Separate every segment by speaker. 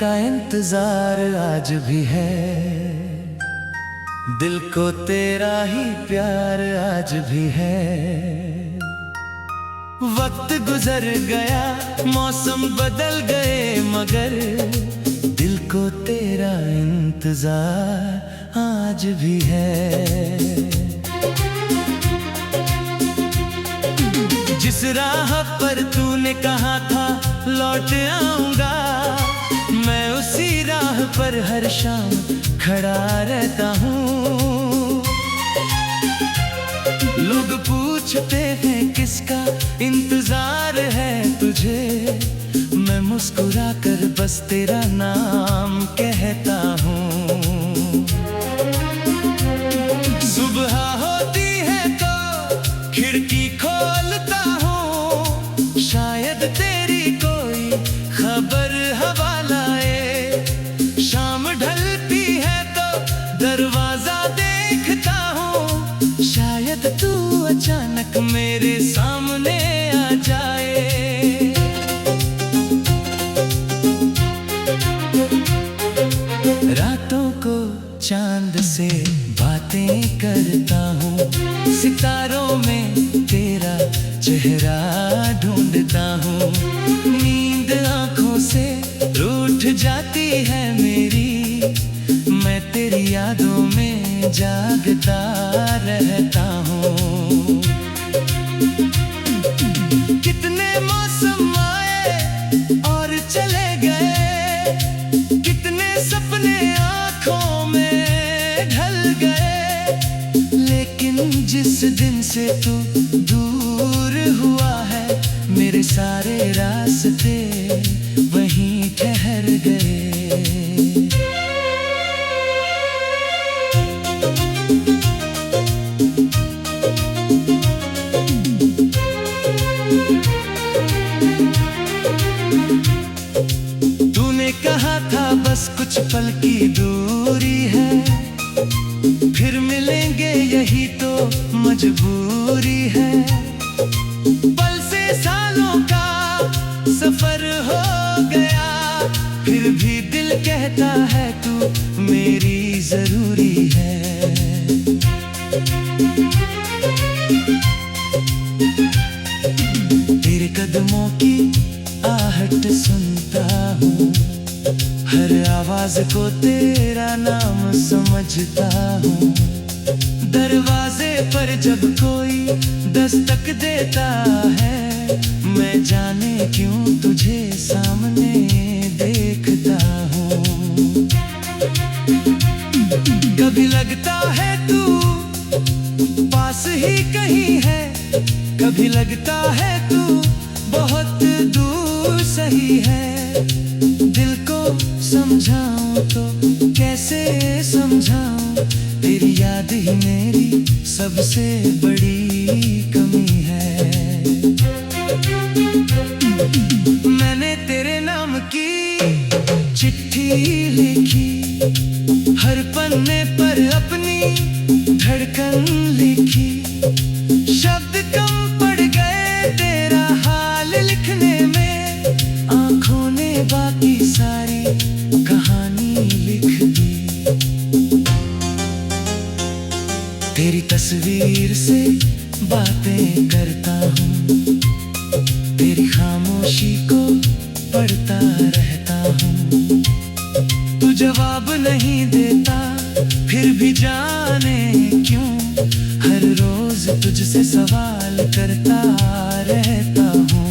Speaker 1: का इंतजार आज भी है, दिल को तेरा ही प्यार आज भी है। वक्त गुजर गया, मौसम बदल गए, मगर दिल को तेरा इंतजार आज भी है। जिस राह पर तूने कहा था लौट आऊंगा, मैं उसी राह पर हर शाम खड़ा रहता हूँ। लोग पूछते हैं किसका इंतजार है तुझे, मैं मुस्कुरा कर बस तेरा नाम कहता हूँ। सुबह होती है तो खिड़की खोलता हूँ, शायद तेरी कोई खबर हवा लाए। शाम ढलती है तो दरवाजा देखता हूँ, शायद तू अचानक मेरे सामने आ जाए। रातों को चांद से बातें करता हूँ, सितारों में तेरा चेहरा ढूंढता हूँ। नींद आँखों से रूठ जाती है मेरी, मैं तेरी यादों में जागता रहता हूँ। कितने मौसम आए और चले गए, कितने सपने आँखों में ढल गए, लेकिन जिस दिन से तू दूर हुआ है, मेरे सारे रास्ते वहीं ठहर गए। तूने कहा था बस कुछ पल की दूरी है, फिर मिलेंगे यही तो मजबूरी है। पल से सालों का सफर हो गया, फिर भी दिल कहता है तू मेरी जरूरी है। तेरे कदमों की आहट सुनता हूँ, हर आवाज को तेरा नाम समझता हूँ। दरवाजे पर जब कोई दस्तक देता है, मैं जाने क्यों तुझे सामने देखता हूँ। कभी लगता है तू पास ही कहीं है, कभी लगता है तू बहुत दूर सही है। दिल को समझाऊं तो कैसे समझाऊं, तेरी याद ही मेरी सबसे बड़ी कमी है। मैंने तेरे नाम की चिट्ठी लिखी, हर पन्ने पर अपनी धड़कन लिखी। शब्द कम पड़ गए तेरा हाल लिखने में, आंखों ने बाकी सारी कहानी लिख दी। तेरी तस्वीर से बातें करता हूँ, तेरी खामोशी को पढ़ता रहता हूँ। तू जवाब नहीं देता, फिर भी जाने क्यों हर रोज तुझसे सवाल करता रहता हूँ।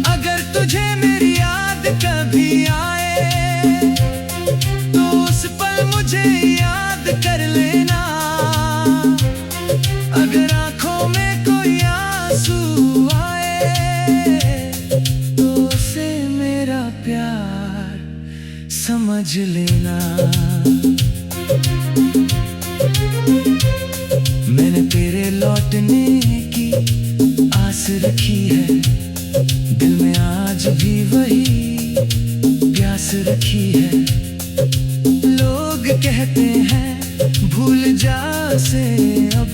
Speaker 1: अगर तुझे मेरी याद कभी आए, तो उस पल मुझे याद कर लेना। अगर आंखों में कोई आंसू आए, तो उसे मेरा प्यार समझ लेना। मैंने तेरे लौटने की आस रखी है, दिल में आज भी वही प्यास रखी है। लोग कहते हैं भूल जा से अब,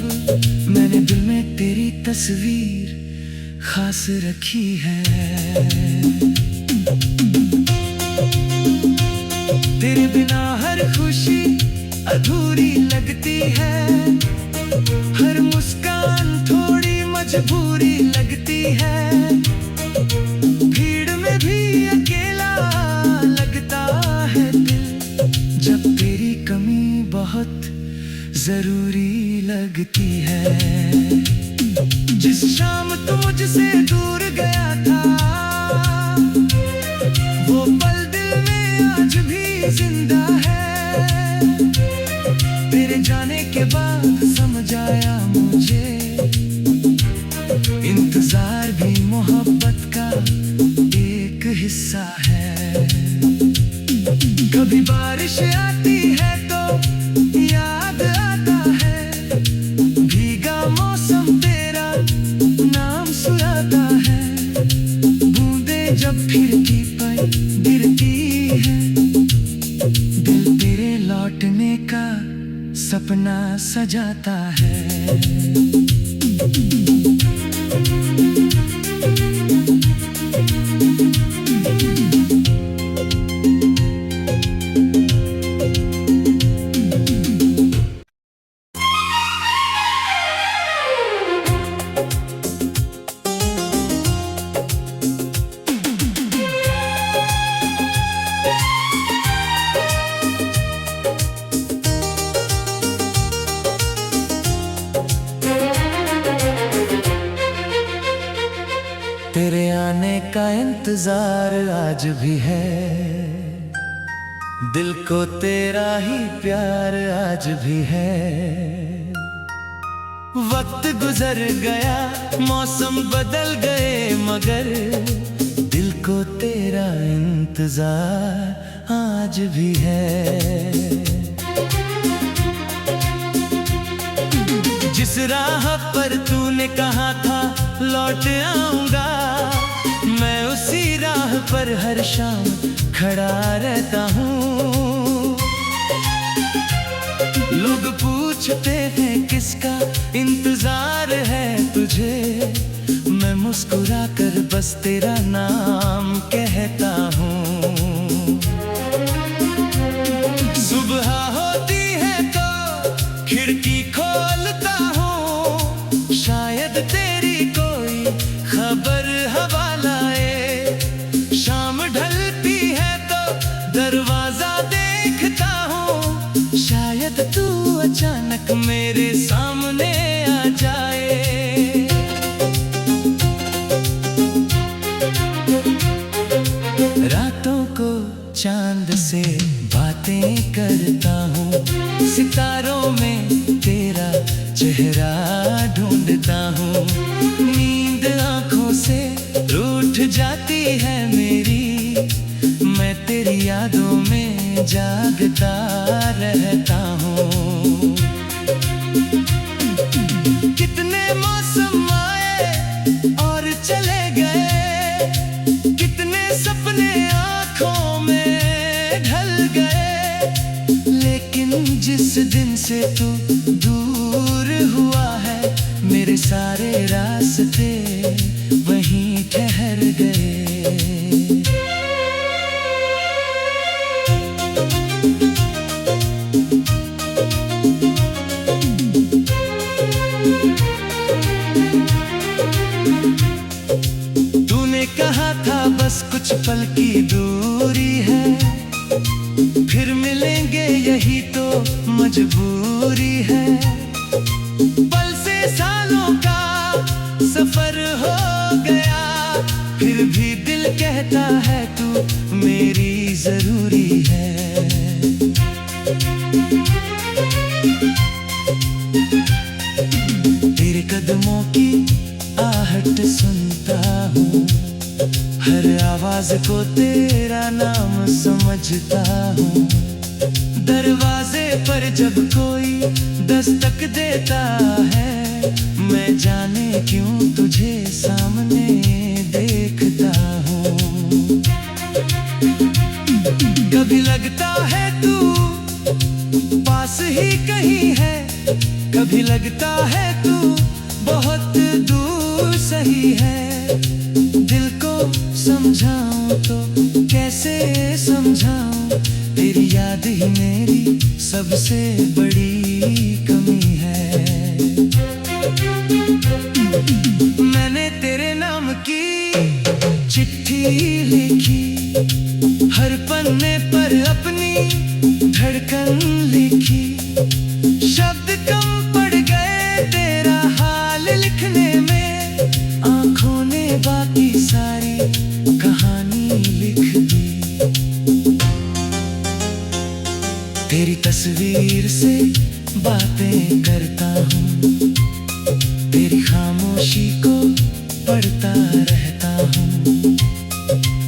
Speaker 1: मैंने दिल में तेरी तस्वीर खास रखी है। तेरे बिना हर खुशी अधूरी लगती है, हर मुस्कान थोड़ी मजबूरी लगती है। भीड़ में भी अकेला लगता है दिल, जब तेरी कमी बहुत जरूरी लगती है। जिस शाम तू मुझसे दूर गया था, वो पल दिल में आज भी जिंदा है। तेरे जाने के बाद समझ आया मुझे, इंतजार भी मोहब्बत का एक हिस्सा है। कभी बारिश आती है तो याद आता है, भीगा मौसम तेरा नाम सुनाता है। बूंदें जब खिड़की पर गिरती है, दिल तेरे लौटने का सपना सजाता है। तेरे आने का इंतजार आज भी है, दिल को तेरा ही प्यार आज भी है। वक्त गुजर गया, मौसम बदल गए, मगर दिल को तेरा इंतजार आज भी है। जिस राह पर तूने कहा था लौट आऊंगा, मैं उसी राह पर हर शाम खड़ा रहता हूँ। लोग पूछते हैं किसका इंतजार है तुझे, मैं मुस्कुरा कर बस तेरा नाम कहता हूँ। सुबह होती है तो खिड़की खोलता हूँ, शायद तेरी कोई खबर हवा लाए। शाम ढलती है तो दरवाजा देखता हूँ, शायद तू अचानक मेरे सामने आ जाए। रातों को चांद से बातें करता हूँ, सितारों में तेरा चेहरा ढूंढता हूँ। नींद आँखों से रूठ जाती है मेरी, मैं तेरी यादों में जागता रहता हूँ। कितने मौसम आए और चले गए, कितने सपने आँखों में ढल गए, लेकिन जिस दिन से तू दूर हुआ है, मेरे सारे रास्ते वहीं ठहर गए। तूने कहा था बस कुछ पल की दूरी है, फिर मिलेंगे यही तो मजबूरी है। पल से सालों का सफर हो गया, फिर भी दिल कहता है तू मेरी जरूरी है। तेरे कदमों की आहट सुनता हूँ, हर आवाज को तेरा नाम समझता हूँ। दरवाजे पर जब कोई दस्तक देता है, मैं जाने क्यों तुझे सामने देखता हूँ। कभी लगता है तू पास ही कहीं है, कभी लगता है तू बहुत दूर सही है। समझाऊं तो कैसे समझाऊं, तेरी याद ही मेरी सबसे बड़ी कमी है। मैंने तेरे नाम की चिट्ठी लिखी, हर पन्ने पर अपनी धड़कन लिखी, शब्द कम पड़ गए तेरा हाल लिखने में, आंखों ने बाकी सारी कहानी लिख दी। तेरी तस्वीर से बातें करता हूँ, तेरी खामोशी को पढ़ता रहता हूँ।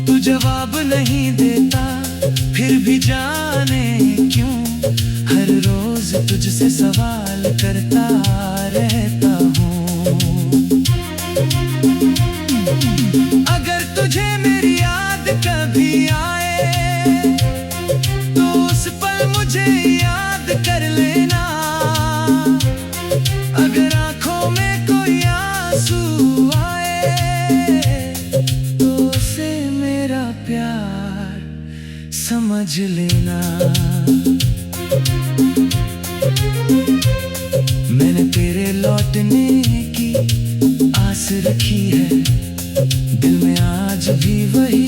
Speaker 1: तू जवाब नहीं देता फिर भी जाने क्यों, हर रोज तुझसे सवाल करता रहता हूँ। अगर तुझे मेरी याद कभी आए तो उस पल मुझे याद कर लेना, अगर आंखों में कोई आंसू आए तो उसे मेरा प्यार समझ लेना। मैंने तेरे लौटने की आस रखी है, दिल में आज भी वही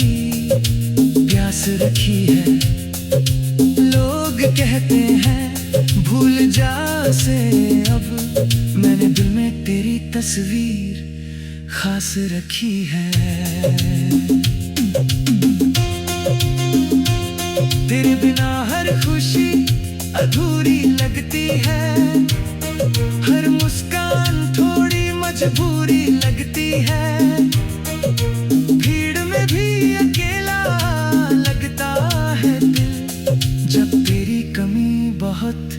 Speaker 1: प्यास रखी है। लोग कहते हैं भूल जा से, अब मैंने दिल में तेरी तस्वीर खास रखी है। तेरे बिना हर खुशी अधूरी लगती है, हर मुस्कान थोड़ी मजबूरी लगती है। भीड़ में भी अकेला लगता है दिल, जब तेरी कमी बहुत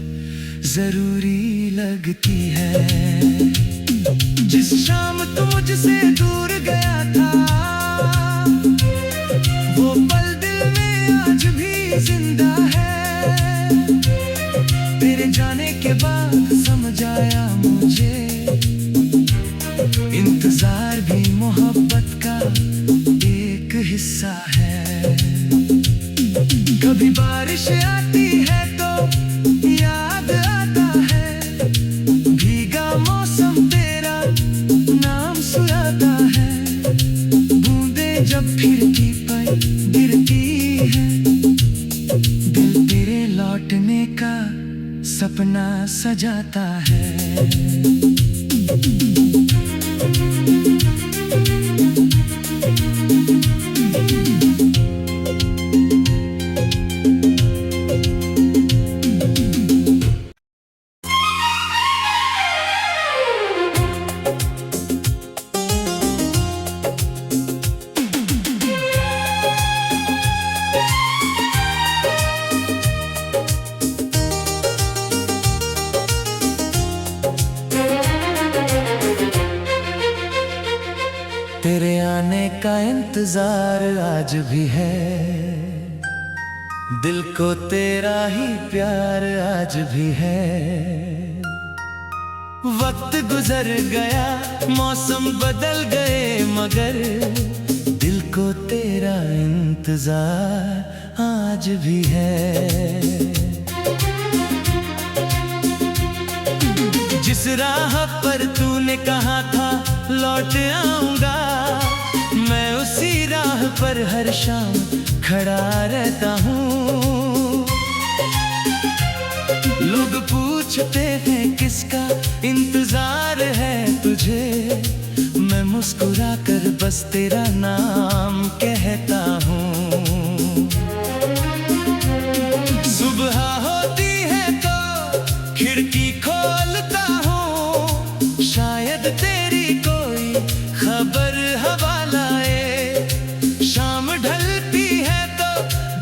Speaker 1: जरूरी लगती है। जिस शाम तू मुझसे दूर गया था, वो पल दिल में आज भी जिंदा है। तेरे जाने के बाद समझ आया मुझे, इंतजार भी मोहब्बत का एक हिस्सा है। कभी बारिश आती है तो याद आता है, भीगा मौसम तेरा नाम सुनाता है। बूंदें जब खिड़की पर गिरती है, दिल तेरे लौटने का सपना सजाता है। तेरे आने का इंतजार आज भी है, दिल को तेरा ही प्यार आज भी है। वक्त गुजर गया, मौसम बदल गए, मगर दिल को तेरा इंतजार आज भी है। जिस राह पर तूने कहा था लौट आऊंगा, मैं उसी राह पर हर शाम खड़ा रहता हूँ। लोग पूछते हैं किसका इंतजार है तुझे, मैं मुस्कुरा कर बस तेरा नाम कहता हूँ। सुबह होती है तो खिड़की खोलता हूँ, शायद तेरी कोई खबर हवा लाए। शाम ढलती है तो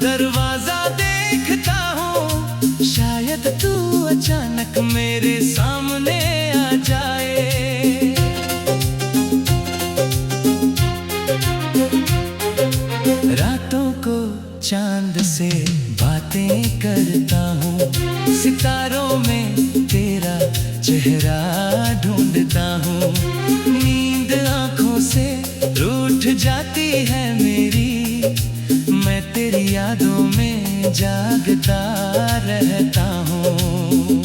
Speaker 1: दरवाजा देखता हूँ, शायद तू अचानक मेरे सामने आ जाए। रातों को चांद से बातें करता हूँ, सितारों में तेरा चेहरा ढूंढता हूँ। नींद आंखों से रूठ जाती है मेरी, मैं तेरी यादों में जागता रहता हूँ।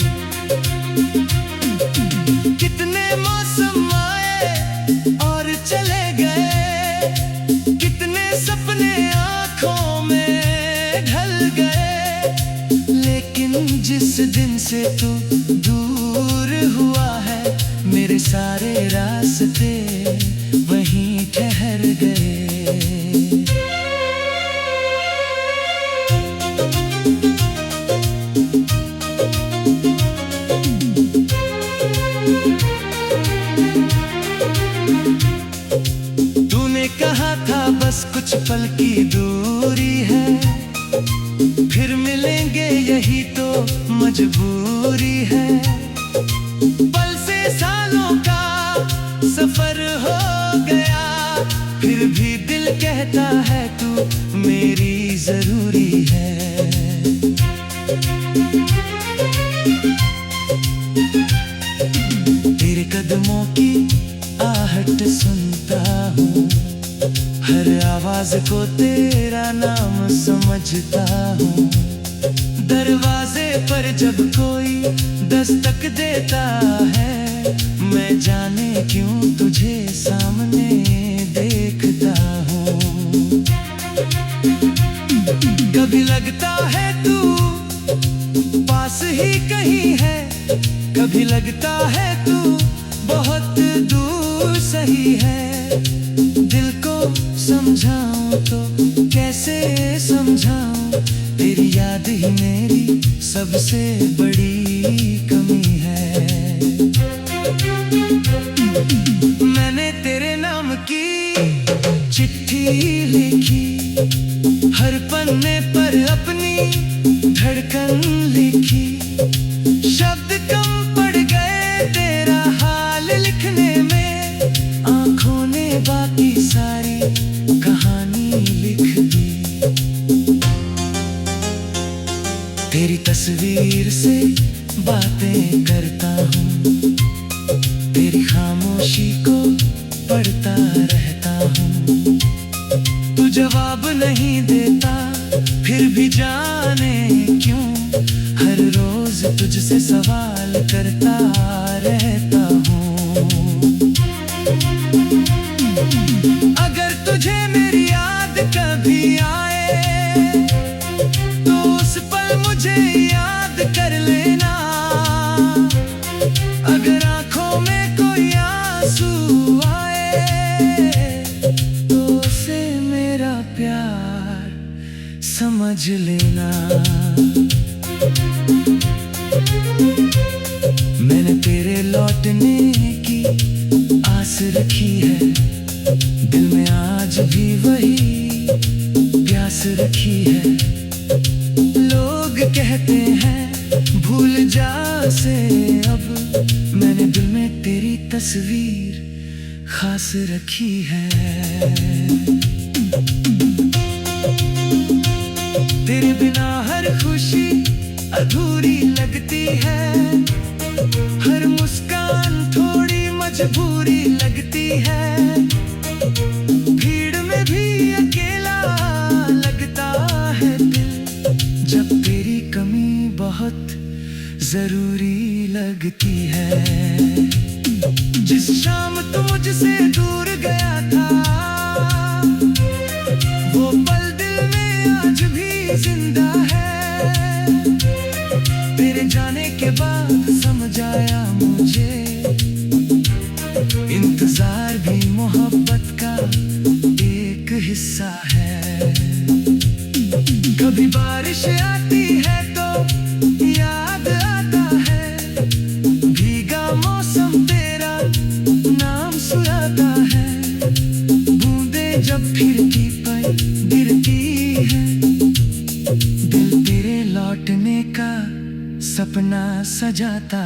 Speaker 1: कितने मौसम आए और चले गए, कितने सपने आँखों में ढल गए, लेकिन जिस दिन से तू दूर हुआ है, मेरे सारे रास्ते वहीं ठहर गए। तूने कहा था बस कुछ पल की दूरी है, फिर मिलेंगे यही तो मजबूरी है। पल से सालों का सफर हो गया, फिर भी दिल कहता है तू मेरी जरूरी है। तेरे कदमों की आहट सुनता हूँ, हर आवाज को तेरा नाम समझता हूँ। दरवाजे पर जब कोई दस्तक देता है, मैं जाने क्यों तुझे सामने देखता हूँ। कभी लगता है तू पास ही कहीं है, कभी लगता है तू बहुत दूर सही है। दिल को समझाऊं तो कैसे समझाऊं, तेरी याद ही मेरी सबसे बड़ी कमी है। मैंने तेरे नाम की चिट्ठी लिखी, हर पन्ने पर अपनी धड़कन लिखी। शब्द कम पड़ गए तेरा हाल लिखने में, आंखों ने बाकी सारी कहानी लिख दी। तेरी तस्वीर से बातें करता हूँ, तेरी खामोशी को पढ़ता रहता हूँ। तू जवाब नहीं देता, फिर भी जाने क्यों हर रोज तुझसे सवाल करता रहता हूँ। अगर तुझे मेरी याद कभी आए, तो उस पल मुझे याद कर लेना। अगर आंखों में कोई आंसू आए, तो उसे मेरा प्यार समझ लेना। मैंने तेरे लौटने की आस रखी है, दिल में आज भी वही प्यास रखी है। लोग कहते हैं भूल जा से, अब मैंने दिल में तेरी तस्वीर खास रखी है। तेरे बिना हर खुशी अधूरी लगती है, हर मुस्कान थोड़ी मजबूरी लगती है। भीड़ में भी अकेला लगता है दिल, जब तेरी कमी बहुत जरूरी लगती है। जिस शाम तू मुझसे दूर गया था, वो पल दिल में आज भी जिंदा है। तेरे जाने के बाद समझ आया मुझे, इंतजार भी मोहब्बत का एक हिस्सा है। कभी बारिश आती है तो याद आता है, भीगा मौसम तेरा नाम सुनाता है। बूंदे जब फिरती पर गिरती है, दिल तेरे लौटने का सपना सजाता